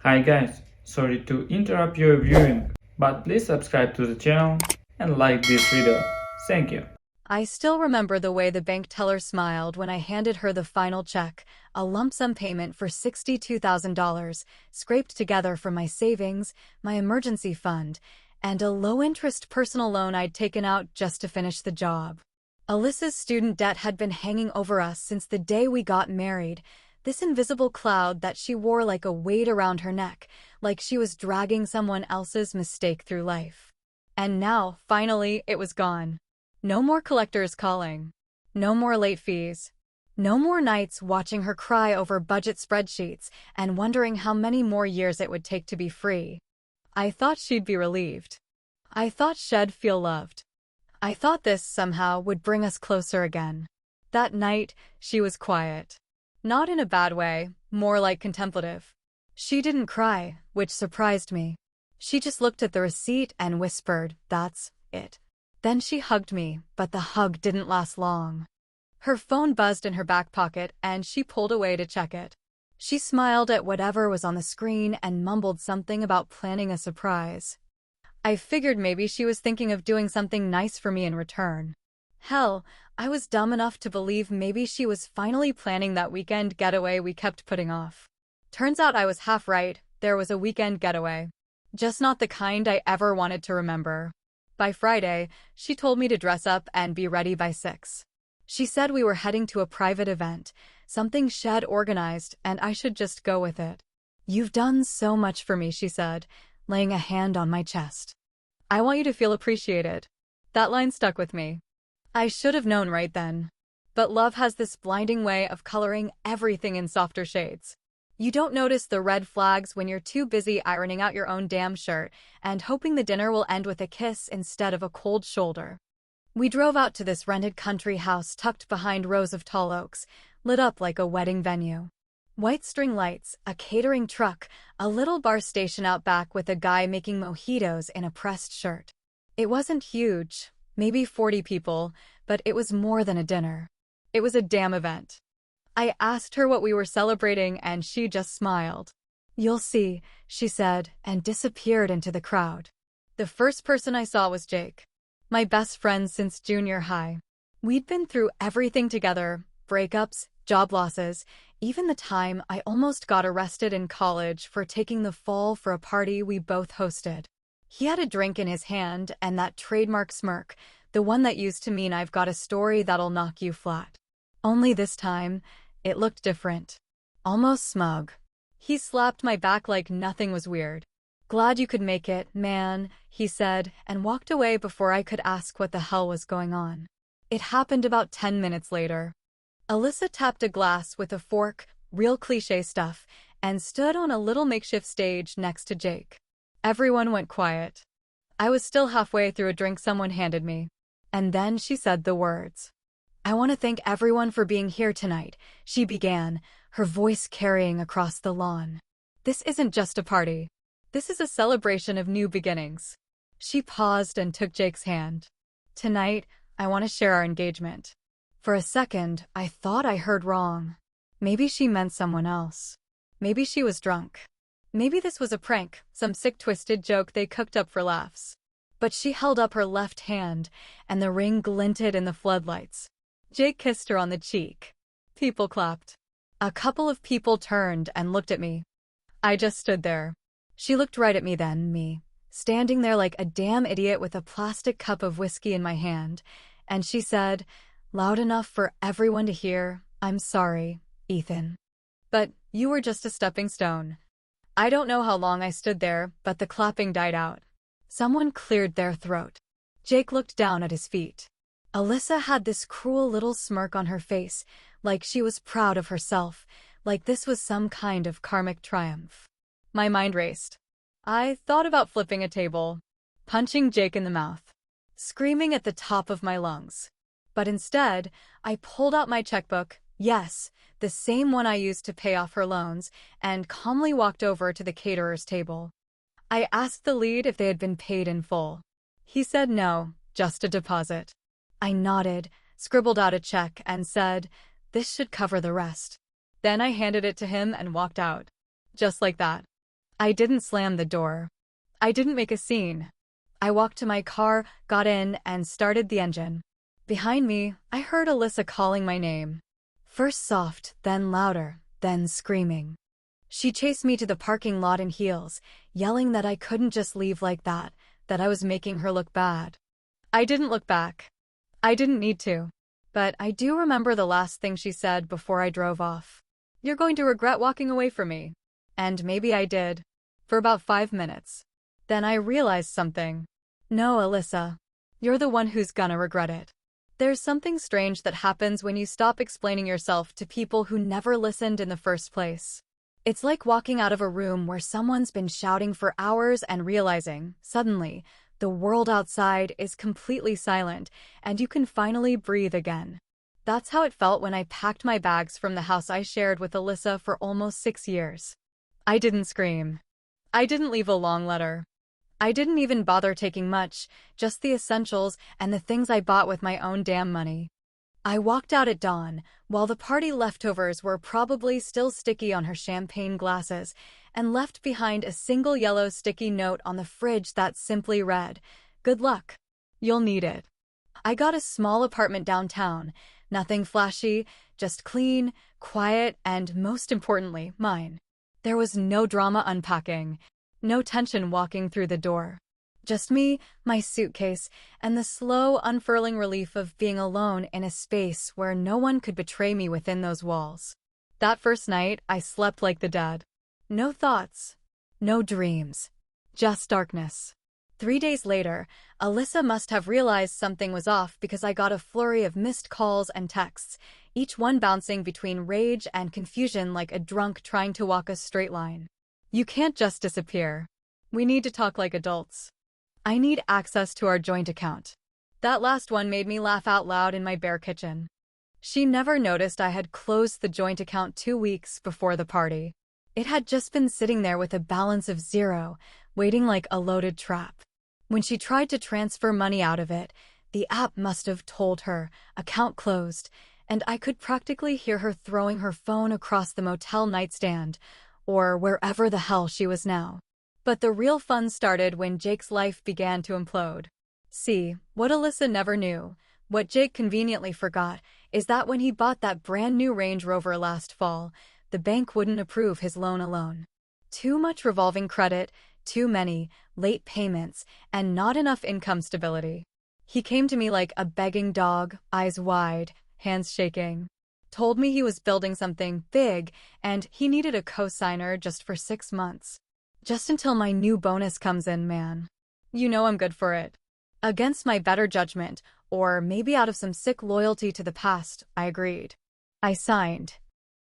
Hi guys, sorry to interrupt your viewing, but please subscribe to the channel and like this video. Thank you. I still remember the way the bank teller smiled when I handed her the final check, a lump sum payment for $62,000, scraped together from my savings, my emergency fund, and a low-interest personal loan I'd taken out just to finish the job. Alyssa's student debt had been hanging over us since the day we got married, this invisible cloud that she wore like a weight around her neck, like she was dragging someone else's mistake through life. And now, finally, it was gone. No more collectors calling. No more late fees. No more nights watching her cry over budget spreadsheets and wondering how many more years it would take to be free. I thought she'd be relieved. I thought she'd feel loved. I thought this somehow would bring us closer again. That night, she was quiet. Not in a bad way, more like contemplative. She didn't cry, which surprised me. She just looked at the receipt and whispered, "That's it." Then she hugged me, but the hug didn't last long. Her phone buzzed in her back pocket and she pulled away to check it. She smiled at whatever was on the screen and mumbled something about planning a surprise. I figured maybe she was thinking of doing something nice for me in return. Hell, I was dumb enough to believe maybe she was finally planning that weekend getaway we kept putting off. Turns out I was half right, there was a weekend getaway. Just not the kind I ever wanted to remember. By Friday, she told me to dress up and be ready by 6. She said we were heading to a private event, something she'd organized, and I should just go with it. "You've done so much for me," she said, laying a hand on my chest. "I want you to feel appreciated." That line stuck with me. I should have known right then. But love has this blinding way of coloring everything in softer shades. You don't notice the red flags when you're too busy ironing out your own damn shirt and hoping the dinner will end with a kiss instead of a cold shoulder. We drove out to this rented country house tucked behind rows of tall oaks, lit up like a wedding venue. White string lights, a catering truck, a little bar station out back with a guy making mojitos in a pressed shirt. It wasn't huge, maybe 40 people, but it was more than a dinner. It was a damn event. I asked her what we were celebrating and she just smiled. "You'll see," she said, and disappeared into the crowd. The first person I saw was Jake, my best friend since junior high. We'd been through everything together, breakups, job losses, even the time I almost got arrested in college for taking the fall for a party we both hosted. He had a drink in his hand and that trademark smirk, the one that used to mean I've got a story that'll knock you flat. Only this time, it looked different. Almost smug. He slapped my back like nothing was weird. "Glad you could make it, man," he said, and walked away before I could ask what the hell was going on. It happened about 10 minutes later. Alyssa tapped a glass with a fork, real cliché stuff, and stood on a little makeshift stage next to Jake. Everyone went quiet. I was still halfway through a drink someone handed me. And then she said the words. "I want to thank everyone for being here tonight," she began, her voice carrying across the lawn. "This isn't just a party. This is a celebration of new beginnings." She paused and took Jake's hand. "Tonight, I want to share our engagement." For a second, I thought I heard wrong. Maybe she meant someone else. Maybe she was drunk. Maybe this was a prank, some sick twisted joke they cooked up for laughs. But she held up her left hand, and the ring glinted in the floodlights. Jake kissed her on the cheek. People clapped. A couple of people turned and looked at me. I just stood there. She looked right at me then, me, standing there like a damn idiot with a plastic cup of whiskey in my hand, and she said, loud enough for everyone to hear, "I'm sorry, Ethan. But you were just a stepping stone." I don't know how long I stood there, but the clapping died out. Someone cleared their throat. Jake looked down at his feet. Alyssa had this cruel little smirk on her face, like she was proud of herself, like this was some kind of karmic triumph. My mind raced. I thought about flipping a table, punching Jake in the mouth, screaming at the top of my lungs. But instead, I pulled out my checkbook, yes, the same one I used to pay off her loans, and calmly walked over to the caterer's table. I asked the lead if they had been paid in full. He said no, just a deposit. I nodded, scribbled out a check, and said, "This should cover the rest." Then I handed it to him and walked out. Just like that. I didn't slam the door. I didn't make a scene. I walked to my car, got in, and started the engine. Behind me, I heard Alyssa calling my name. First soft, then louder, then screaming. She chased me to the parking lot in heels, yelling that I couldn't just leave like that, that I was making her look bad. I didn't look back. I didn't need to. But I do remember the last thing she said before I drove off. "You're going to regret walking away from me." And maybe I did. For about 5 minutes. Then I realized something. No, Alyssa. You're the one who's gonna regret it. There's something strange that happens when you stop explaining yourself to people who never listened in the first place. It's like walking out of a room where someone's been shouting for hours and realizing, suddenly, the world outside is completely silent and you can finally breathe again. That's how it felt when I packed my bags from the house I shared with Alyssa for almost 6 years. I didn't scream. I didn't leave a long letter. I didn't even bother taking much, just the essentials and the things I bought with my own damn money. I walked out at dawn, while the party leftovers were probably still sticky on her champagne glasses, and left behind a single yellow sticky note on the fridge that simply read, "Good luck. You'll need it." I got a small apartment downtown, nothing flashy, just clean, quiet, and most importantly, mine. There was no drama unpacking, no tension walking through the door. Just me, my suitcase, and the slow, unfurling relief of being alone in a space where no one could betray me within those walls. That first night, I slept like the dead. No thoughts, no dreams, just darkness. 3 days later, Alyssa must have realized something was off because I got a flurry of missed calls and texts, each one bouncing between rage and confusion like a drunk trying to walk a straight line. "You can't just disappear. We need to talk like adults. I need access to our joint account." That last one made me laugh out loud in my bare kitchen. She never noticed I had closed the joint account 2 weeks before the party. It had just been sitting there with a balance of 0, waiting like a loaded trap. When she tried to transfer money out of it, the app must have told her, "Account closed," and I could practically hear her throwing her phone across the motel nightstand, or wherever the hell she was now. But the real fun started when Jake's life began to implode. See, what Alyssa never knew, what Jake conveniently forgot, is that when he bought that brand new Range Rover last fall, the bank wouldn't approve his loan alone. Too much revolving credit, too many late payments, and not enough income stability. He came to me like a begging dog, eyes wide, hands shaking. Told me he was building something big, and he needed a co-signer just for 6 months. "Just until my new bonus comes in, man. You know I'm good for it." Against my better judgment, or maybe out of some sick loyalty to the past, I agreed. I signed.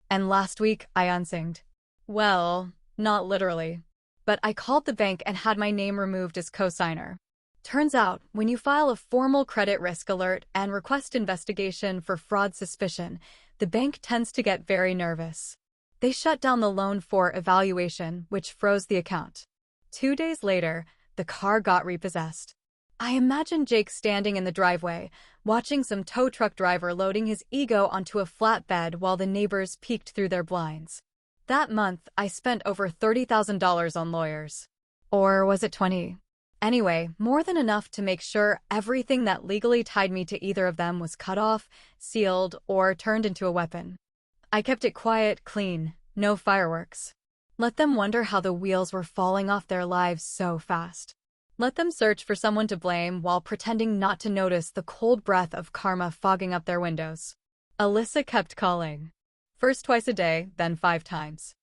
And last week, I unsigned. Well, not literally. But I called the bank and had my name removed as co-signer. Turns out, when you file a formal credit risk alert and request investigation for fraud suspicion, the bank tends to get very nervous. They shut down the loan for evaluation, which froze the account. 2 days later, the car got repossessed. I imagine Jake standing in the driveway, watching some tow truck driver loading his ego onto a flatbed while the neighbors peeked through their blinds. That month, I spent over $30,000 on lawyers. Or was it 20? Anyway, more than enough to make sure everything that legally tied me to either of them was cut off, sealed, or turned into a weapon. I kept it quiet, clean, no fireworks. Let them wonder how the wheels were falling off their lives so fast. Let them search for someone to blame while pretending not to notice the cold breath of karma fogging up their windows. Alyssa kept calling. First twice a day, then 5 times.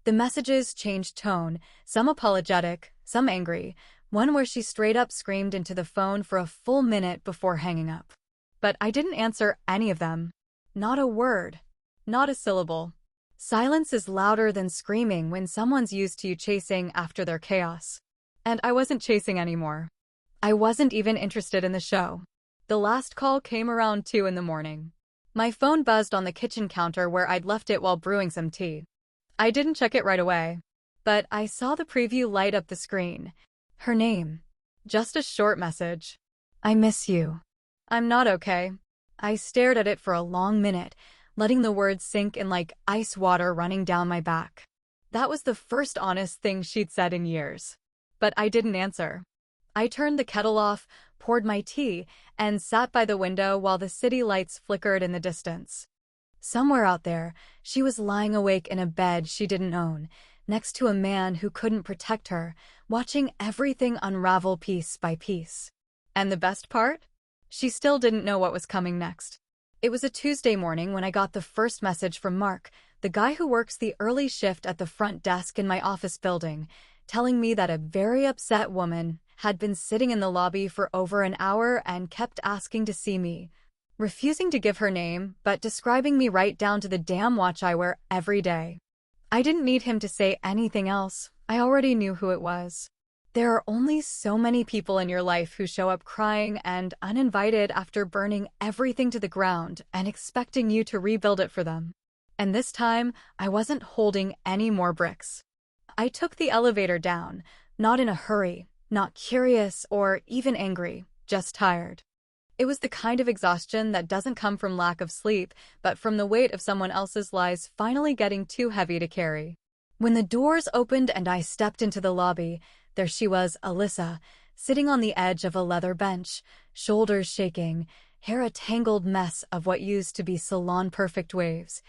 The messages changed tone, some apologetic, some angry, one where she straight up screamed into the phone for a full minute before hanging up. But I didn't answer any of them. Not a word. Not a syllable. Silence is louder than screaming when someone's used to you chasing after their chaos. And I wasn't chasing anymore. I wasn't even interested in the show. The last call came around 2 in the morning. My phone buzzed on the kitchen counter where I'd left it while brewing some tea. I didn't check it right away, but I saw the preview light up the screen. Her name. Just a short message. "I miss you." "I'm not okay." I stared at it for a long minute, letting the words sink in like ice water running down my back. That was the first honest thing she'd said in years. But I didn't answer. I turned the kettle off, poured my tea, and sat by the window while the city lights flickered in the distance. Somewhere out there, she was lying awake in a bed she didn't own, next to a man who couldn't protect her, watching everything unravel piece by piece. And the best part? She still didn't know what was coming next. It was a Tuesday morning when I got the first message from Mark, the guy who works the early shift at the front desk in my office building, telling me that a very upset woman had been sitting in the lobby for over an hour and kept asking to see me, refusing to give her name, but describing me right down to the damn watch I wear every day. I didn't need him to say anything else. I already knew who it was. There are only so many people in your life who show up crying and uninvited after burning everything to the ground and expecting you to rebuild it for them. And this time, I wasn't holding any more bricks. I took the elevator down, not in a hurry, not curious or even angry, just tired. It was the kind of exhaustion that doesn't come from lack of sleep, but from the weight of someone else's lies finally getting too heavy to carry. When the doors opened and I stepped into the lobby, there she was, Alyssa, sitting on the edge of a leather bench, shoulders shaking, hair a tangled mess of what used to be salon-perfect waves,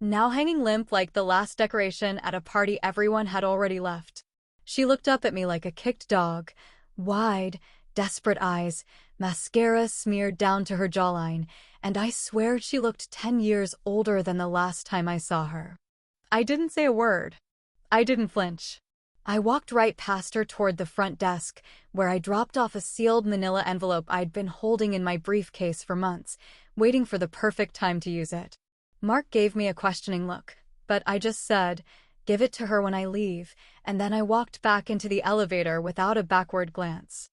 now hanging limp like the last decoration at a party everyone had already left. She looked up at me like a kicked dog, wide, desperate eyes, mascara smeared down to her jawline, and I swear she looked 10 years older than the last time I saw her. I didn't say a word. I didn't flinch. I walked right past her toward the front desk, where I dropped off a sealed manila envelope I'd been holding in my briefcase for months, waiting for the perfect time to use it. Mark gave me a questioning look, but I just said, "Give it to her when I leave," and then I walked back into the elevator without a backward glance.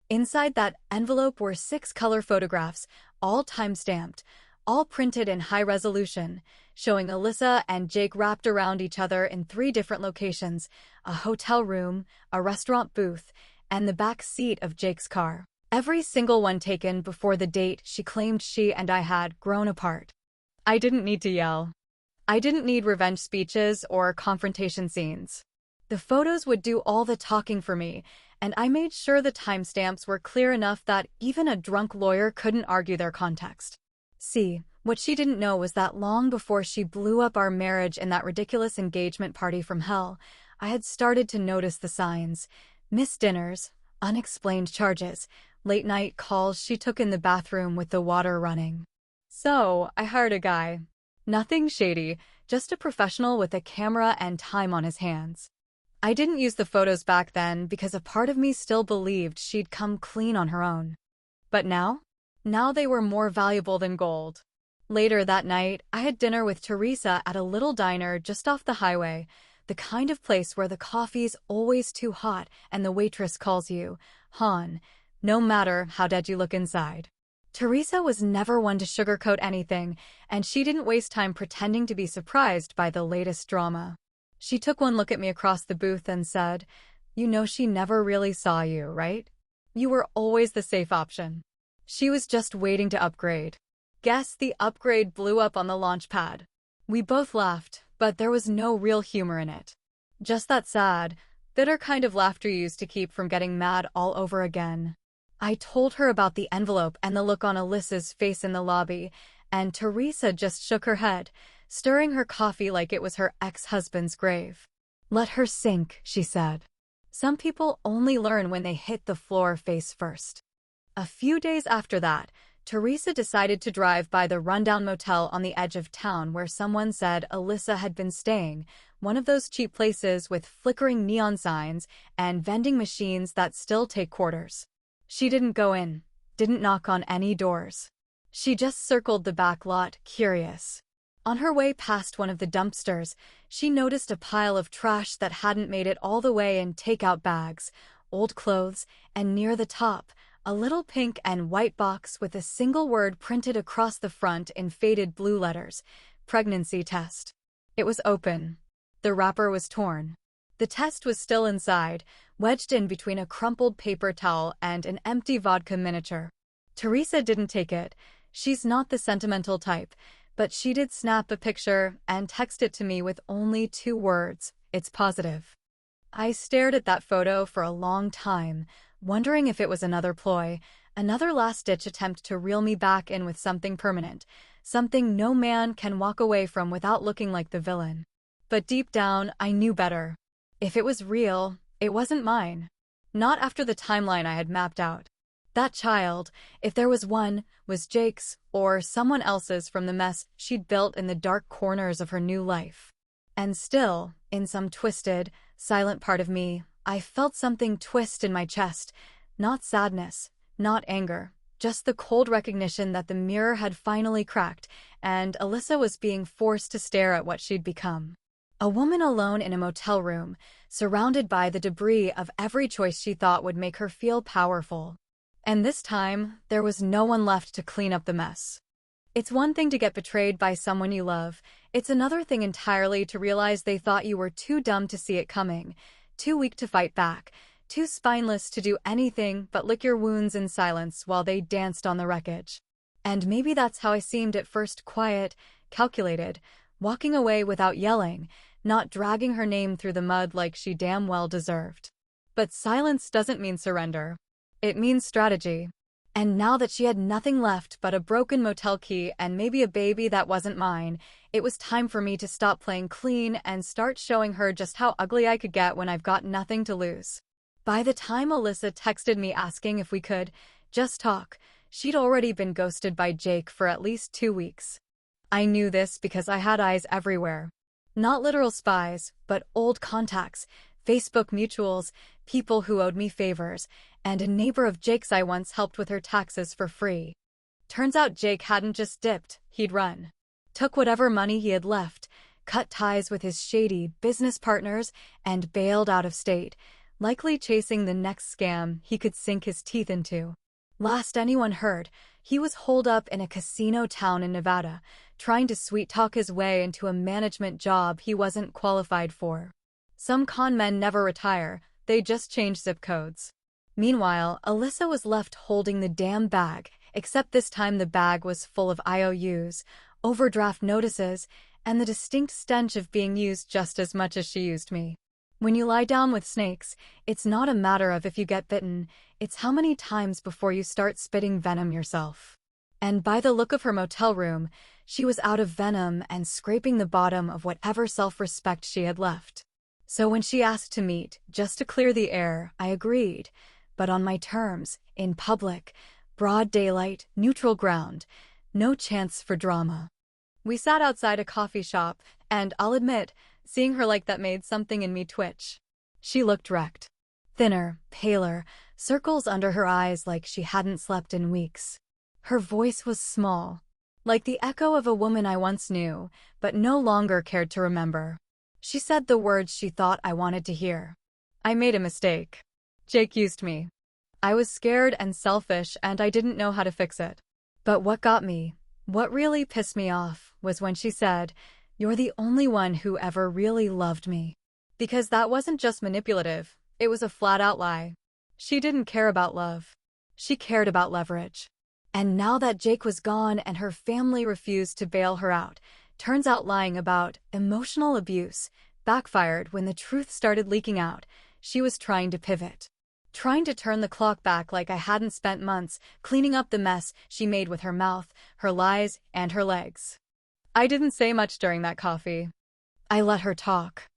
Inside that envelope were 6 color photographs, all time-stamped, all printed in high resolution, showing Alyssa and Jake wrapped around each other in 3 different locations, a hotel room, a restaurant booth, and the back seat of Jake's car. Every single one taken before the date she claimed she and I had grown apart. I didn't need to yell. I didn't need revenge speeches or confrontation scenes. The photos would do all the talking for me, and I made sure the timestamps were clear enough that even a drunk lawyer couldn't argue their context. See, what she didn't know was that long before she blew up our marriage in that ridiculous engagement party from hell, I had started to notice the signs. Missed dinners, unexplained charges, late-night calls she took in the bathroom with the water running. So, I hired a guy. Nothing shady, just a professional with a camera and time on his hands. I didn't use the photos back then because a part of me still believed she'd come clean on her own. But now? Now they were more valuable than gold. Later that night, I had dinner with Teresa at a little diner just off the highway, the kind of place where the coffee's always too hot and the waitress calls you, "Hon," no matter how dead you look inside. Teresa was never one to sugarcoat anything, and she didn't waste time pretending to be surprised by the latest drama. She took one look at me across the booth and said, "You know she never really saw you, right? You were always the safe option." She was just waiting to upgrade. Guess the upgrade blew up on the launch pad. We both laughed, but there was no real humor in it. Just that sad, bitter kind of laughter you used to keep from getting mad all over again. I told her about the envelope and the look on Alyssa's face in the lobby, and Teresa just shook her head, stirring her coffee like it was her ex-husband's grave. "Let her sink," she said. "Some people only learn when they hit the floor face first." A few days after that, Teresa decided to drive by the rundown motel on the edge of town where someone said Alyssa had been staying, one of those cheap places with flickering neon signs and vending machines that still take quarters. She didn't go in, didn't knock on any doors. She just circled the back lot, curious. On her way past one of the dumpsters, she noticed a pile of trash that hadn't made it all the way in takeout bags, old clothes, and near the top, a little pink and white box with a single word printed across the front in faded blue letters, "Pregnancy test." It was open. The wrapper was torn. The test was still inside, wedged in between a crumpled paper towel and an empty vodka miniature. Teresa didn't take it. She's not the sentimental type, but she did snap a picture and text it to me with only 2 words, it's positive. I stared at that photo for a long time, wondering if it was another ploy, another last-ditch attempt to reel me back in with something permanent, something no man can walk away from without looking like the villain. But deep down, I knew better. If it was real, it wasn't mine. Not after the timeline I had mapped out. That child, if there was one, was Jake's or someone else's from the mess she'd built in the dark corners of her new life. And still, in some twisted, silent part of me, I felt something twist in my chest. Not sadness, not anger, just the cold recognition that the mirror had finally cracked, and Alyssa was being forced to stare at what she'd become. A woman alone in a motel room, surrounded by the debris of every choice she thought would make her feel powerful. And this time, there was no one left to clean up the mess. It's one thing to get betrayed by someone you love. It's another thing entirely to realize they thought you were too dumb to see it coming, too weak to fight back, too spineless to do anything but lick your wounds in silence while they danced on the wreckage. And maybe that's how I seemed at first, quiet, calculated, walking away without yelling, not dragging her name through the mud like she damn well deserved. But silence doesn't mean surrender. It means strategy. And now that she had nothing left but a broken motel key and maybe a baby that wasn't mine, it was time for me to stop playing clean and start showing her just how ugly I could get when I've got nothing to lose. By the time Alyssa texted me asking if we could just talk, she'd already been ghosted by Jake for at least 2 weeks. I knew this because I had eyes everywhere. Not literal spies, but old contacts, Facebook mutuals, people who owed me favors, and a neighbor of Jake's I once helped with her taxes for free. Turns out Jake hadn't just dipped, he'd run. Took whatever money he had left, cut ties with his shady business partners, and bailed out of state, likely chasing the next scam he could sink his teeth into. Last anyone heard, he was holed up in a casino town in Nevada, trying to sweet-talk his way into a management job he wasn't qualified for. Some con men never retire, they just change zip codes. Meanwhile, Alyssa was left holding the damn bag, except this time the bag was full of IOUs, overdraft notices, and the distinct stench of being used just as much as she used me. When you lie down with snakes, it's not a matter of if you get bitten, it's how many times before you start spitting venom yourself. And by the look of her motel room, she was out of venom and scraping the bottom of whatever self-respect she had left. So when she asked to meet, just to clear the air, I agreed, but on my terms, in public, broad daylight, neutral ground, no chance for drama. We sat outside a coffee shop, and I'll admit, seeing her like that made something in me twitch. She looked wrecked. Thinner, paler, circles under her eyes like she hadn't slept in weeks. Her voice was small, like the echo of a woman I once knew, but no longer cared to remember. She said the words she thought I wanted to hear. I made a mistake. Jake used me. I was scared and selfish, and I didn't know how to fix it. But what got me, what really pissed me off, was when she said, "You're the only one who ever really loved me." Because that wasn't just manipulative, it was a flat-out lie. She didn't care about love. She cared about leverage. And now that Jake was gone and her family refused to bail her out, turns out lying about emotional abuse backfired when the truth started leaking out. She was trying to pivot. Trying to turn the clock back like I hadn't spent months cleaning up the mess she made with her mouth, her lies, and her legs. I didn't say much during that coffee. I let her talk.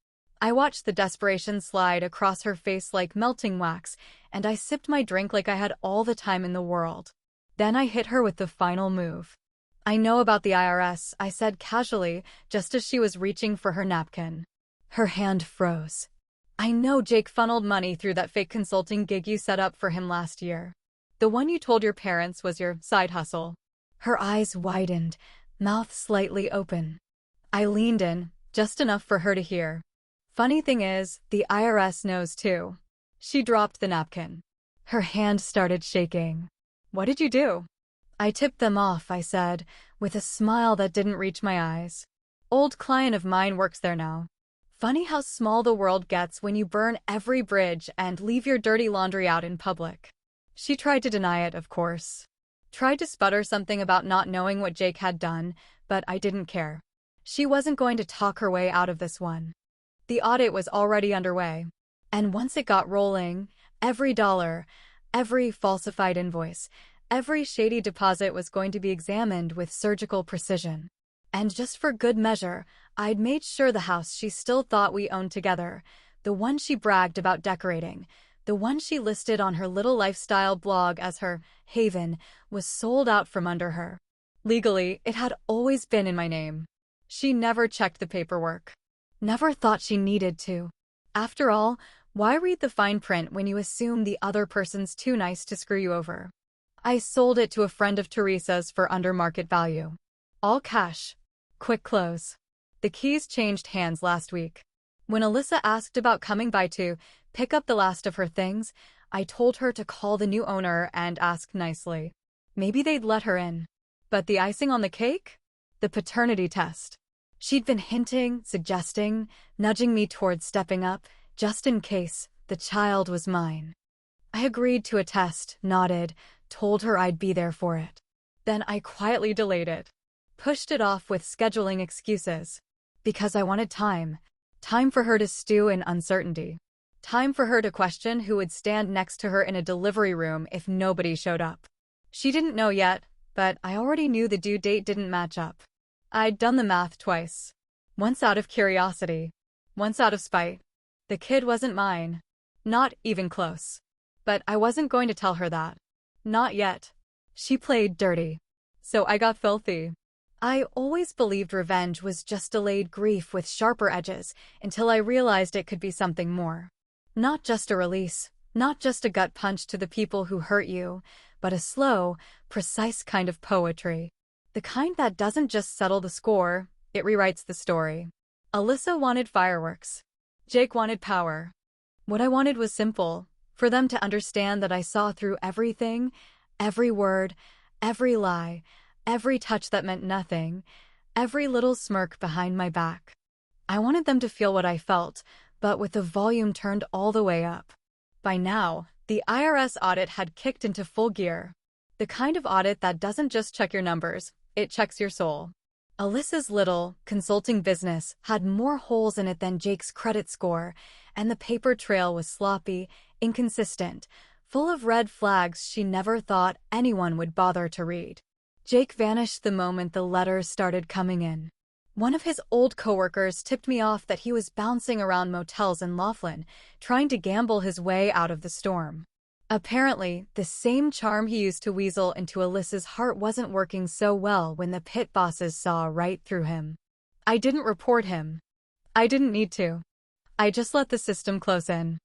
I watched the desperation slide across her face like melting wax, and I sipped my drink like I had all the time in the world. Then I hit her with the final move. "I know about the IRS," I said casually, just as she was reaching for her napkin. Her hand froze. "I know Jake funneled money through that fake consulting gig you set up for him last year. The one you told your parents was your side hustle." Her eyes widened, mouth slightly open. I leaned in, just enough for her to hear. "Funny thing is, the IRS knows too." She dropped the napkin. Her hand started shaking. "What did you do?" "I tipped them off," I said, with a smile that didn't reach my eyes. "Old client of mine works there now." Funny how small the world gets when you burn every bridge and leave your dirty laundry out in public. She tried to deny it, of course. Tried to sputter something about not knowing what Jake had done, but I didn't care. She wasn't going to talk her way out of this one. The audit was already underway. And once it got rolling, every dollar, every falsified invoice, every shady deposit was going to be examined with surgical precision. And just for good measure, I'd made sure the house she still thought we owned together, the one she bragged about decorating, the one she listed on her little lifestyle blog as her haven, was sold out from under her. Legally, it had always been in my name. She never checked the paperwork. Never thought she needed to. After all, why read the fine print when you assume the other person's too nice to screw you over? I sold it to a friend of Teresa's for under market value. All cash. Quick close. The keys changed hands last week. When Alyssa asked about coming by to pick up the last of her things, I told her to call the new owner and ask nicely. Maybe they'd let her in. But the icing on the cake? The paternity test. She'd been hinting, suggesting, nudging me towards stepping up, just in case the child was mine. I agreed to a test, nodded, told her I'd be there for it. Then I quietly delayed it. Pushed it off with scheduling excuses. Because I wanted time. Time for her to stew in uncertainty. Time for her to question who would stand next to her in a delivery room if nobody showed up. She didn't know yet, but I already knew the due date didn't match up. I'd done the math twice. Once out of curiosity. Once out of spite. The kid wasn't mine. Not even close. But I wasn't going to tell her that. Not yet. She played dirty. So I got filthy. I always believed revenge was just delayed grief with sharper edges until I realized it could be something more. Not just a release, not just a gut punch to the people who hurt you, but a slow, precise kind of poetry. The kind that doesn't just settle the score, it rewrites the story. Alyssa wanted fireworks. Jake wanted power. What I wanted was simple, for them to understand that I saw through everything, every word, every lie, every touch that meant nothing, every little smirk behind my back. I wanted them to feel what I felt, but with the volume turned all the way up. By now, the IRS audit had kicked into full gear. The kind of audit that doesn't just check your numbers, it checks your soul. Alyssa's little, consulting business had more holes in it than Jake's credit score, and the paper trail was sloppy, inconsistent, full of red flags she never thought anyone would bother to read. Jake vanished the moment the letters started coming in. One of his old coworkers tipped me off that he was bouncing around motels in Laughlin, trying to gamble his way out of the storm. Apparently, the same charm he used to weasel into Alyssa's heart wasn't working so well when the pit bosses saw right through him. I didn't report him. I didn't need to. I just let the system close in.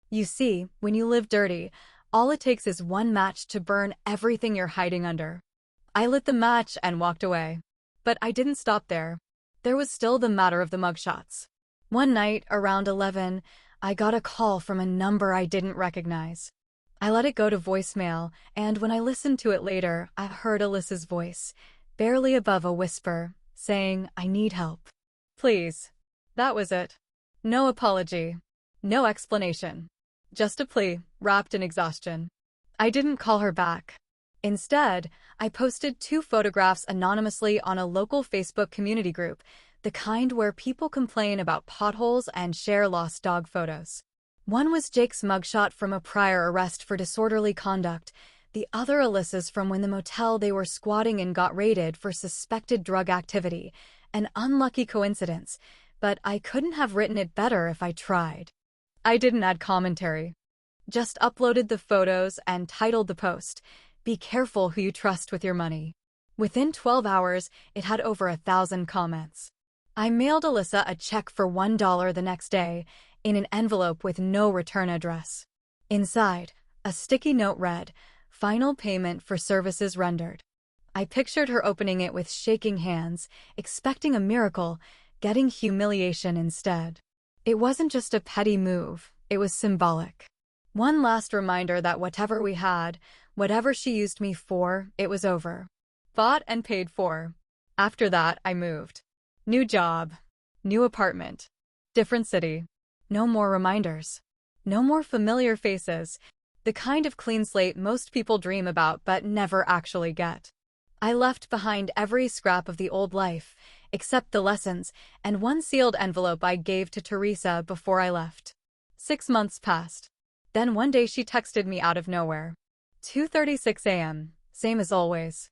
You see, when you live dirty, all it takes is one match to burn everything you're hiding under. I lit the match and walked away. But I didn't stop there. There was still the matter of the mugshots. One night, around 11, I got a call from a number I didn't recognize. I let it go to voicemail, and when I listened to it later, I heard Alyssa's voice, barely above a whisper, saying, "I need help. Please." That was it. No apology. No explanation. Just a plea, wrapped in exhaustion. I didn't call her back. Instead, I posted 2 photographs anonymously on a local Facebook community group, the kind where people complain about potholes and share lost dog photos. One was Jake's mugshot from a prior arrest for disorderly conduct, the other Alyssa's from when the motel they were squatting in got raided for suspected drug activity. An unlucky coincidence, but I couldn't have written it better if I tried. I didn't add commentary. Just uploaded the photos and titled the post, "Be careful who you trust with your money." Within 12 hours, it had over 1,000 comments. I mailed Alyssa a check for $1 the next day, in an envelope with no return address. Inside, a sticky note read, "Final payment for services rendered." I pictured her opening it with shaking hands, expecting a miracle, getting humiliation instead. It wasn't just a petty move, it was symbolic. One last reminder that whatever we had, whatever she used me for, it was over. Bought and paid for. After that, I moved. New job. New apartment. Different city. No more reminders. No more familiar faces. The kind of clean slate most people dream about but never actually get. I left behind every scrap of the old life, except the lessons and one sealed envelope I gave to Teresa before I left. 6 months passed. Then one day she texted me out of nowhere. 2:36 a.m., same as always.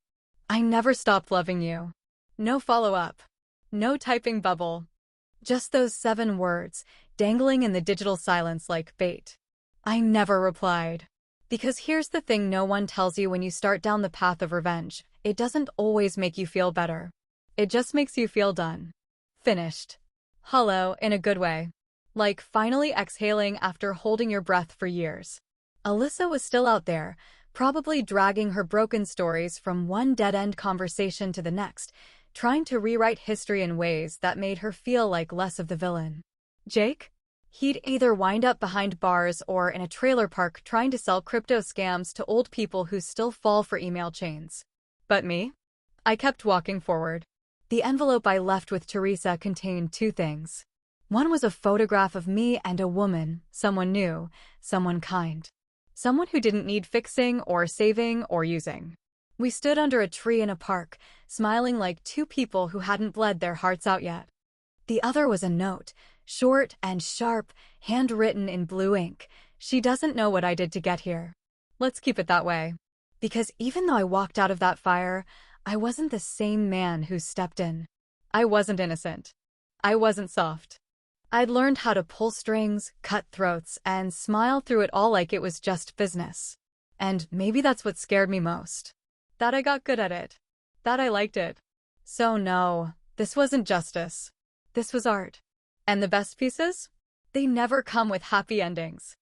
I never stopped loving you. No follow-up. No typing bubble. Just those 7 words, dangling in the digital silence like bait. I never replied. Because here's the thing no one tells you when you start down the path of revenge. It doesn't always make you feel better. It just makes you feel done. Finished. Hollow in a good way. Like finally exhaling after holding your breath for years. Alyssa was still out there, probably dragging her broken stories from one dead-end conversation to the next, trying to rewrite history in ways that made her feel like less of the villain. Jake? He'd either wind up behind bars or in a trailer park trying to sell crypto scams to old people who still fall for email chains. But me? I kept walking forward. The envelope I left with Teresa contained 2 things. One was a photograph of me and a woman, someone new, someone kind. Someone who didn't need fixing or saving or using. We stood under a tree in a park, smiling like 2 people who hadn't bled their hearts out yet. The other was a note, short and sharp, handwritten in blue ink. She doesn't know what I did to get here. Let's keep it that way. Because even though I walked out of that fire, I wasn't the same man who stepped in. I wasn't innocent. I wasn't soft. I'd learned how to pull strings, cut throats, and smile through it all like it was just business. And maybe that's what scared me most. That I got good at it. That I liked it. So no, this wasn't justice. This was art. And the best pieces? They never come with happy endings.